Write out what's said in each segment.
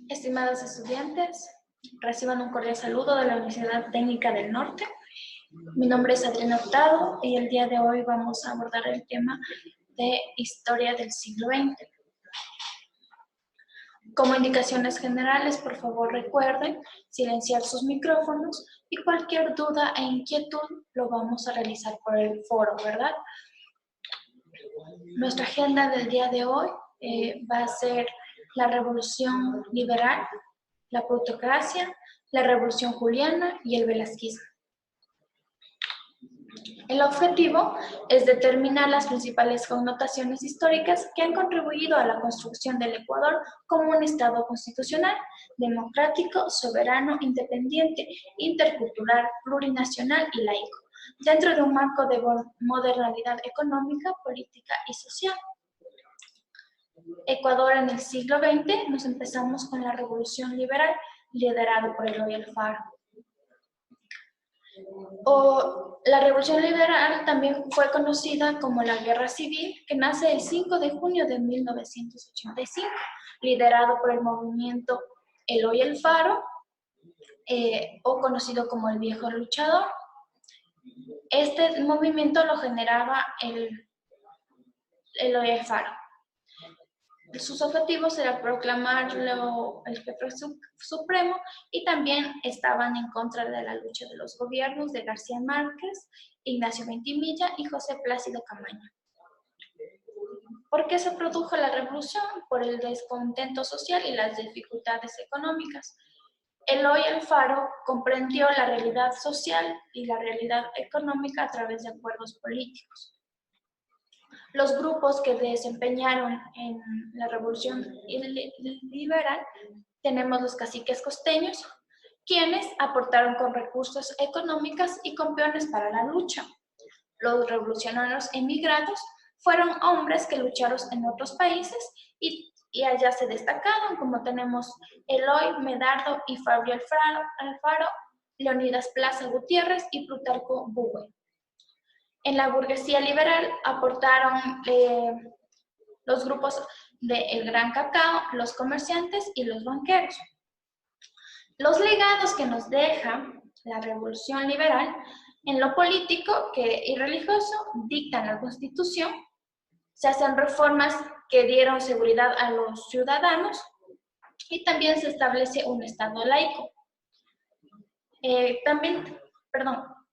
Estimados estudiantes, reciban un cordial saludo de la Universidad Técnica del Norte. Mi nombre es Adriana Hurtado y el día de hoy vamos a abordar el tema de Historia del siglo XX. Como indicaciones generales, por favor recuerden silenciar sus micrófonos y cualquier duda e inquietud lo vamos a realizar por el foro, ¿verdad? Nuestra agenda del día de hoy va a ser la Revolución Liberal, la Plutocracia, la Revolución Juliana y el Velasquismo. El objetivo es determinar las principales connotaciones históricas que han contribuido a la construcción del Ecuador como un Estado constitucional, democrático, soberano, independiente, intercultural, plurinacional y laico, dentro de un marco de modernidad económica, política y social. Ecuador en el siglo XX, nos empezamos con la Revolución Liberal, liderado por Eloy Alfaro. La Revolución Liberal también fue conocida como la Guerra Civil, que nace el 5 de junio de 1985, liderado por el movimiento Eloy Alfaro, o conocido como el Viejo Luchador. Este movimiento lo generaba Eloy Alfaro. Sus objetivos era proclamarlo el jefe supremo y también estaban en contra de la lucha de los gobiernos de García Márquez, Ignacio Ventimilla y José Plácido Camaño. ¿Por qué se produjo la revolución? Por el descontento social y las dificultades económicas. Eloy Alfaro comprendió la realidad social y la realidad económica a través de acuerdos políticos. Los grupos que desempeñaron en la Revolución Liberal, tenemos los caciques costeños, quienes aportaron con recursos económicos y con peones para la lucha. Los revolucionarios emigrados fueron hombres que lucharon en otros países y allá se destacaron, como tenemos Eloy, Medardo y Fabio Alfaro, Leonidas Plaza Gutiérrez y Plutarco Bouguer. En la burguesía liberal aportaron los grupos del Gran Cacao, los comerciantes y los banqueros. Los legados que nos deja la Revolución Liberal en lo político y religioso dictan la Constitución, se hacen reformas que dieron seguridad a los ciudadanos y también se establece un Estado laico.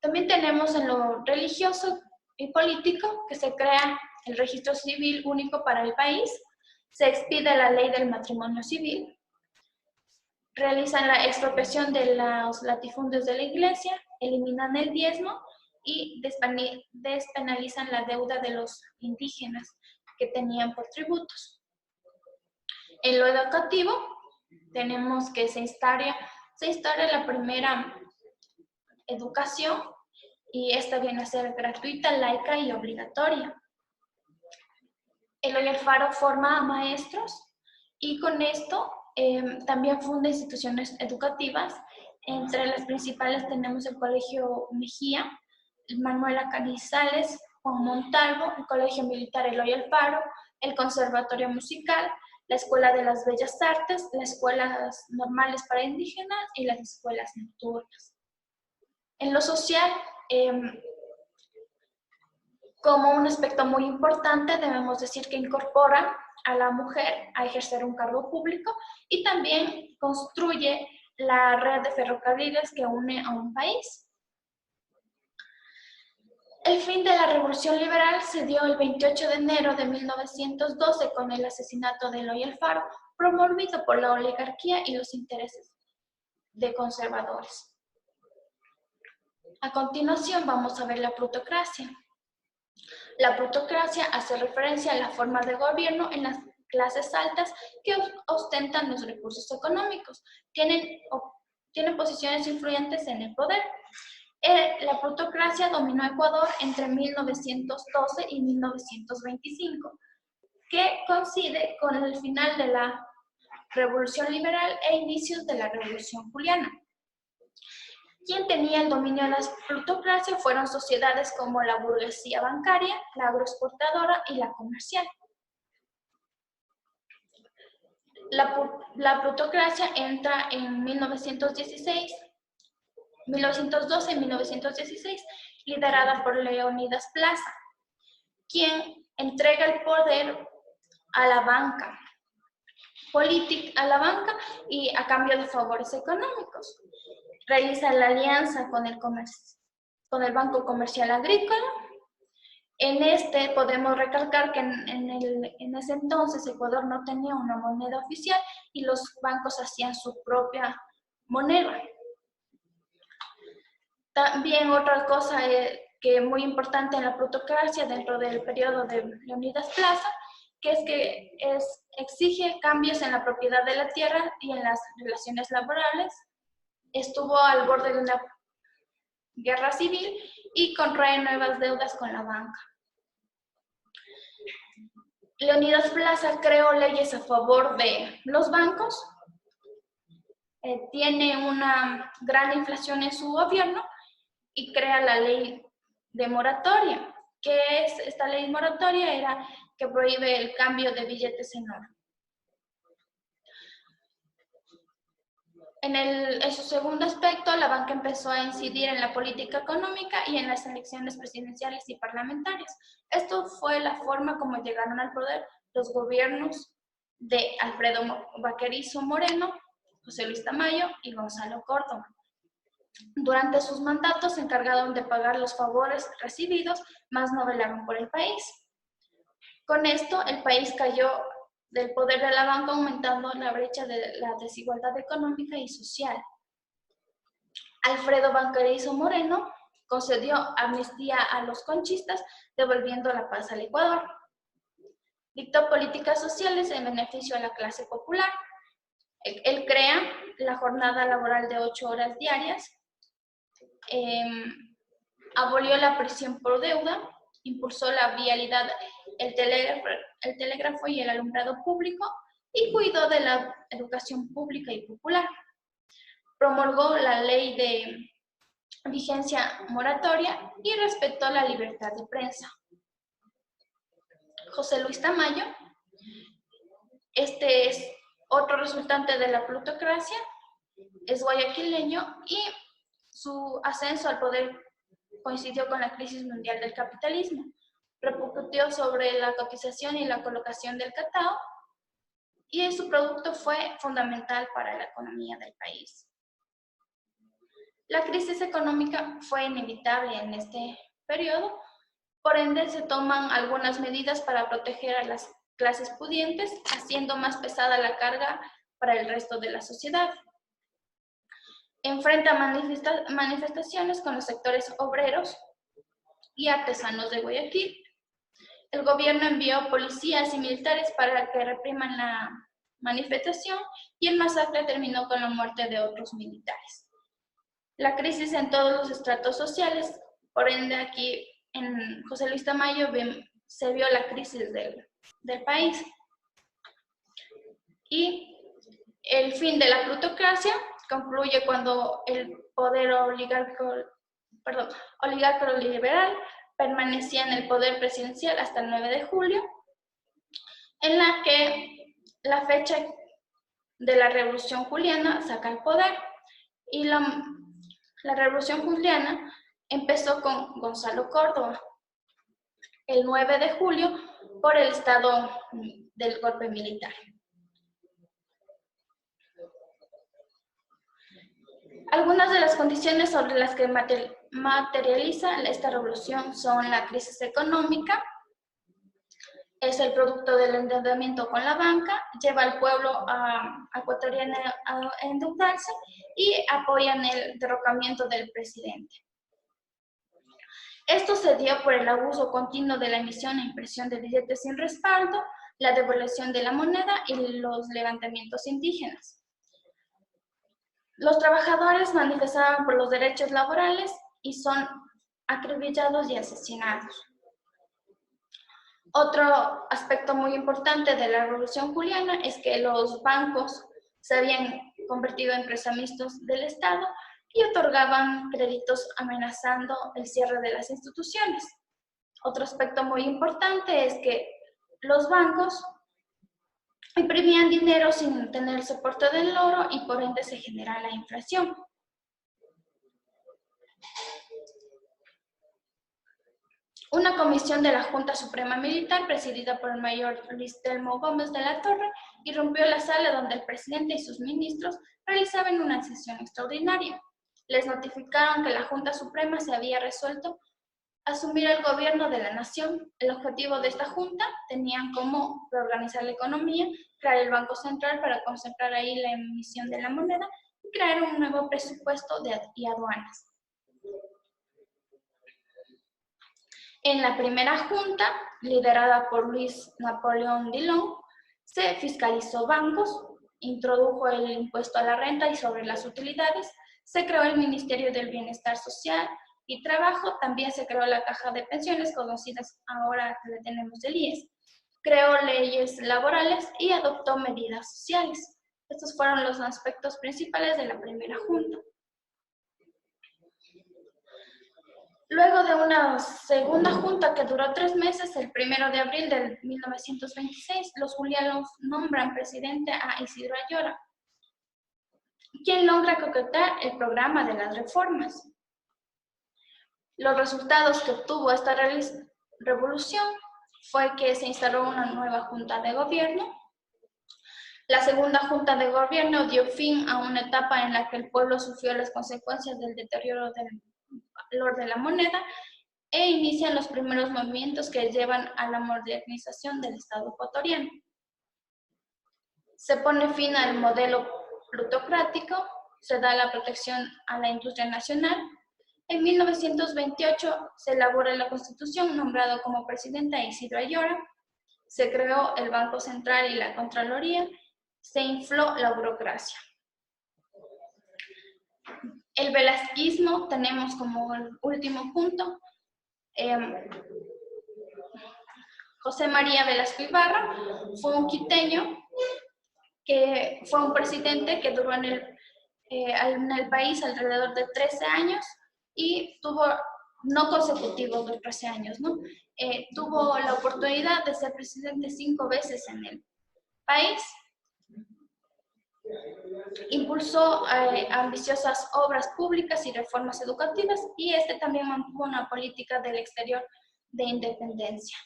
También tenemos en lo religioso y político que se crea el registro civil único para el país, se expide la ley del matrimonio civil, realizan la expropiación de los latifundios de la iglesia, eliminan el diezmo y despenalizan la deuda de los indígenas que tenían por tributos. En lo educativo tenemos que se instaura la primera educación y esta viene a ser gratuita, laica y obligatoria. Eloy Alfaro forma a maestros y con esto también funda instituciones educativas. Entre las principales tenemos el Colegio Mejía, Manuela Canizales, Juan Montalvo, el Colegio Militar Eloy Alfaro, el Conservatorio Musical, la Escuela de las Bellas Artes, las escuelas normales para indígenas y las escuelas nocturnas. En lo social, como un aspecto muy importante, debemos decir que incorpora a la mujer a ejercer un cargo público y también construye la red de ferrocarriles que une a un país. El fin de la Revolución Liberal se dio el 28 de enero de 1912 con el asesinato de Eloy Alfaro, promovido por la oligarquía y los intereses de conservadores. A continuación vamos a ver la plutocracia. La plutocracia hace referencia a la forma de gobierno en las clases altas que ostentan los recursos económicos, tienen posiciones influyentes en el poder. La plutocracia dominó Ecuador entre 1912 y 1925, que coincide con el final de la Revolución Liberal e inicios de la Revolución Juliana. Quien tenía el dominio de la plutocracia fueron sociedades como la burguesía bancaria, la agroexportadora y la comercial. La plutocracia entra en 1912 y 1916, liderada por Leonidas Plaza, quien entrega el poder a la banca y a cambio de favores económicos. Realiza la alianza con el Banco Comercial Agrícola. En este podemos recalcar que en ese entonces Ecuador no tenía una moneda oficial y los bancos hacían su propia moneda. También otra cosa que es muy importante en la plutocracia dentro del periodo de Leonidas Plaza, que es que exige cambios en la propiedad de la tierra y en las relaciones laborales. Estuvo al borde de una guerra civil y contrae nuevas deudas con la banca. Leonidas Plaza creó leyes a favor de los bancos, tiene una gran inflación en su gobierno y crea la ley de moratoria. ¿Qué es esta ley moratoria? Era que prohíbe el cambio de billetes en oro. En su segundo aspecto, la banca empezó a incidir en la política económica y en las elecciones presidenciales y parlamentarias. Esto fue la forma como llegaron al poder los gobiernos de Alfredo Baquerizo Moreno, José Luis Tamayo y Gonzalo Córdoba. Durante sus mandatos se encargaron de pagar los favores recibidos, más no velaron por el país. Con esto, el país cayó del poder de la banca, aumentando la brecha de la desigualdad económica y social. Alfredo Baquerizo Moreno concedió amnistía a los conchistas, devolviendo la paz al Ecuador. Dictó políticas sociales en beneficio a la clase popular. Él crea la jornada laboral de 8 horas diarias, abolió la prisión por deuda, impulsó la vialidad, el telégrafo y el alumbrado público y cuidó de la educación pública y popular. Promulgó la ley de vigencia moratoria y respetó la libertad de prensa. José Luis Tamayo, este es otro resultante de la plutocracia, es guayaquileño y su ascenso al poder coincidió con la crisis mundial del capitalismo. Repercutió sobre la cotización y la colocación del cacao y su producto fue fundamental para la economía del país. La crisis económica fue inevitable en este periodo, por ende se toman algunas medidas para proteger a las clases pudientes, haciendo más pesada la carga para el resto de la sociedad. Enfrenta manifestaciones con los sectores obreros y artesanos de Guayaquil. El gobierno envió policías y militares para que repriman la manifestación y el masacre terminó con la muerte de otros militares. La crisis en todos los estratos sociales, por ende aquí en José Luis Tamayo se vio la crisis del país. Y el fin de la plutocracia concluye cuando el poder oligárquico liberal permanecía en el poder presidencial hasta el 9 de julio, en la que la fecha de la Revolución Juliana saca el poder. Y la Revolución Juliana empezó con Gonzalo Córdoba el 9 de julio por el estado del golpe militar. Algunas de las condiciones sobre las que materializa esta revolución son la crisis económica, es el producto del endeudamiento con la banca, lleva al pueblo ecuatoriano a endeudarse y apoyan el derrocamiento del presidente. Esto se dio por el abuso continuo de la emisión e impresión de billetes sin respaldo, la devaluación de la moneda y los levantamientos indígenas. Los trabajadores manifestaban por los derechos laborales y son acribillados y asesinados. Otro aspecto muy importante de la Revolución Juliana es que los bancos se habían convertido en prestamistas del Estado y otorgaban créditos amenazando el cierre de las instituciones. Otro aspecto muy importante es que los bancos imprimían dinero sin tener el soporte del oro y por ende se genera la inflación. Una comisión de la Junta Suprema Militar, presidida por el mayor Luis Telmo Gómez de la Torre, irrumpió la sala donde el presidente y sus ministros realizaban una sesión extraordinaria. Les notificaron que la Junta Suprema se había resuelto asumir el gobierno de la nación. El objetivo de esta junta tenían como reorganizar la economía, crear el Banco Central para concentrar ahí la emisión de la moneda y crear un nuevo presupuesto y aduanas. En la primera junta, liderada por Luis Napoleón Dillon, se fiscalizó bancos, introdujo el impuesto a la renta y sobre las utilidades, se creó el Ministerio del Bienestar Social y Trabajo, también se creó la Caja de Pensiones, conocidas ahora que le tenemos del IES, creó leyes laborales y adoptó medidas sociales. Estos fueron los aspectos principales de la primera junta. Luego de una segunda junta que duró 3 meses, el 1 de abril de 1926, los julianos nombran presidente a Isidro Ayora, quien logra concretar el programa de las reformas. Los resultados que obtuvo esta revolución fue que se instaló una nueva junta de gobierno. La segunda junta de gobierno dio fin a una etapa en la que el pueblo sufrió las consecuencias del deterioro del valor de la moneda e inician los primeros movimientos que llevan a la modernización del Estado ecuatoriano. Se pone fin al modelo plutocrático, se da la protección a la industria nacional. En 1928 se elabora la Constitución, nombrado como presidente a Isidro Ayora. Se creó el Banco Central y la Contraloría. Se infló la burocracia. El velasquismo tenemos como el último punto. José María Velasco Ibarra fue un quiteño que fue un presidente que duró en el país alrededor de 13 años y tuvo, no consecutivos de 13 años, ¿no? Tuvo la oportunidad de ser presidente 5 veces en el país. Impulsó ambiciosas obras públicas y reformas educativas y también mantuvo una política del exterior de independencia.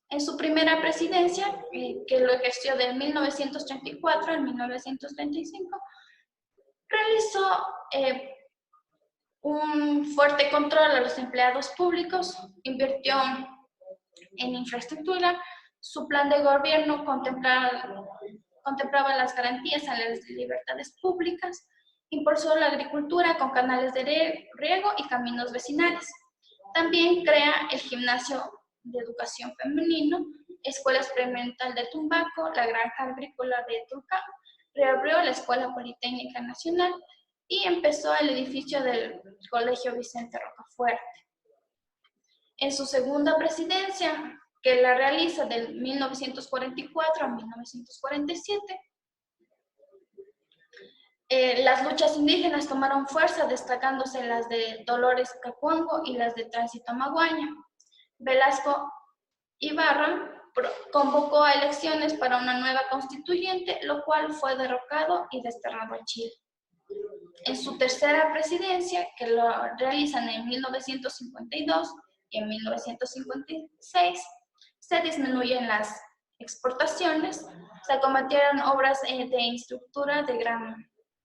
En su primera presidencia, que lo ejerció de 1934 a 1935, realizó un fuerte control a los empleados públicos, invirtió en infraestructura, su plan de gobierno contemplaba las garantías a las libertades públicas, impulsó la agricultura con canales de riego y caminos vecinales. También crea el gimnasio de educación femenino, Escuela Experimental de Tumbaco, la Granja Agrícola de Tulcán, reabrió la Escuela Politécnica Nacional y empezó el edificio del Colegio Vicente Rocafuerte. En su segunda presidencia, que la realiza de 1944 a 1947, las luchas indígenas tomaron fuerza, destacándose las de Dolores Cacuango y las de Tránsito Maguaña. Velasco Ibarra convocó a elecciones para una nueva constituyente, lo cual fue derrocado y desterrado a Chile. En su tercera presidencia, que lo realizan en 1952 y en 1956, se disminuyen las exportaciones, se acometieron obras de infraestructura de gran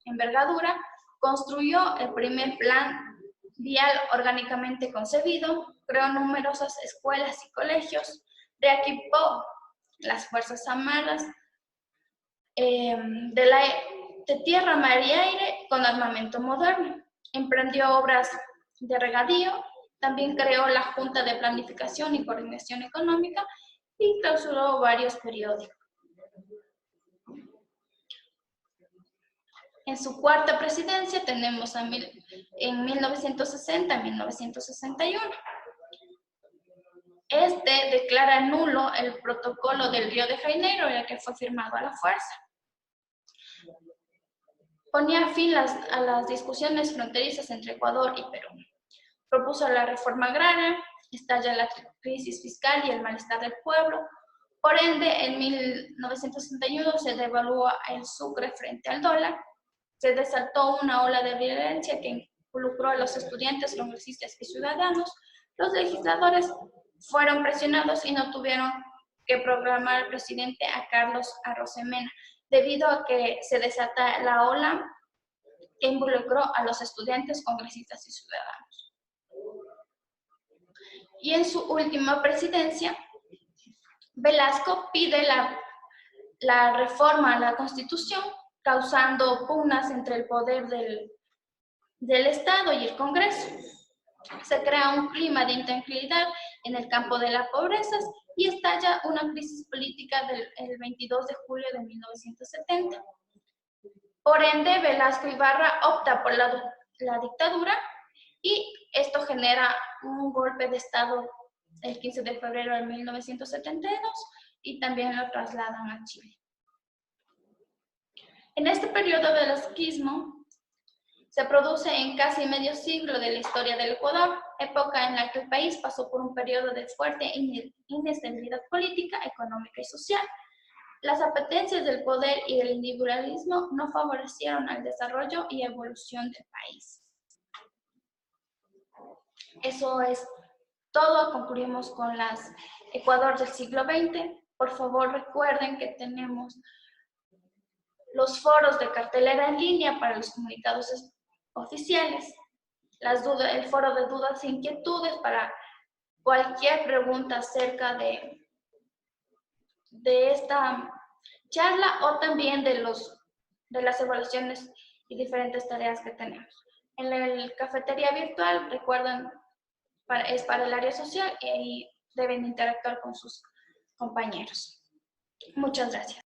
envergadura, construyó el primer plan vial orgánicamente concebido, creó numerosas escuelas y colegios, reequipó las Fuerzas Armadas de tierra, mar y aire con armamento moderno, emprendió obras de regadío, también creó la Junta de Planificación y Coordinación Económica y clausuró varios periódicos. En su cuarta presidencia tenemos en 1960 a 1961. Declara nulo el protocolo del Río de Janeiro, el que fue firmado a la fuerza. Ponía fin a las discusiones fronterizas entre Ecuador y Perú. Propuso la reforma agraria, estalla la crisis fiscal y el malestar del pueblo, Por ende, en 1961 se devaluó el sucre frente al dólar, se desató una ola de violencia que involucró a los estudiantes, congresistas y ciudadanos. Los legisladores fueron presionados y no tuvieron que proclamar al presidente a Carlos Arosemena, debido a que se desata la ola que involucró a los estudiantes, congresistas y ciudadanos. Y en su última presidencia, Velasco pide la reforma a la Constitución, causando pugnas entre el poder del Estado y el Congreso. Se crea un clima de intranquilidad en el campo de las pobrezas y estalla una crisis política el 22 de julio de 1970. Por ende, Velasco Ibarra opta por la dictadura y esto genera un golpe de Estado el 15 de febrero de 1972 y también lo trasladan a Chile. En este periodo del esquismo se produce en casi medio siglo de la historia del Ecuador, época en la que el país pasó por un periodo de fuerte inestabilidad política, económica y social. Las apetencias del poder y el individualismo no favorecieron al desarrollo y evolución del país. Eso es todo. Concluimos con las Ecuador del siglo XX. Por favor, recuerden que tenemos los foros de cartelera en línea para los comunicados oficiales, el foro de dudas e inquietudes para cualquier pregunta acerca de esta charla o también de las evaluaciones y diferentes tareas que tenemos. En la cafetería virtual, recuerden, es para el área social y ahí deben interactuar con sus compañeros. Muchas gracias.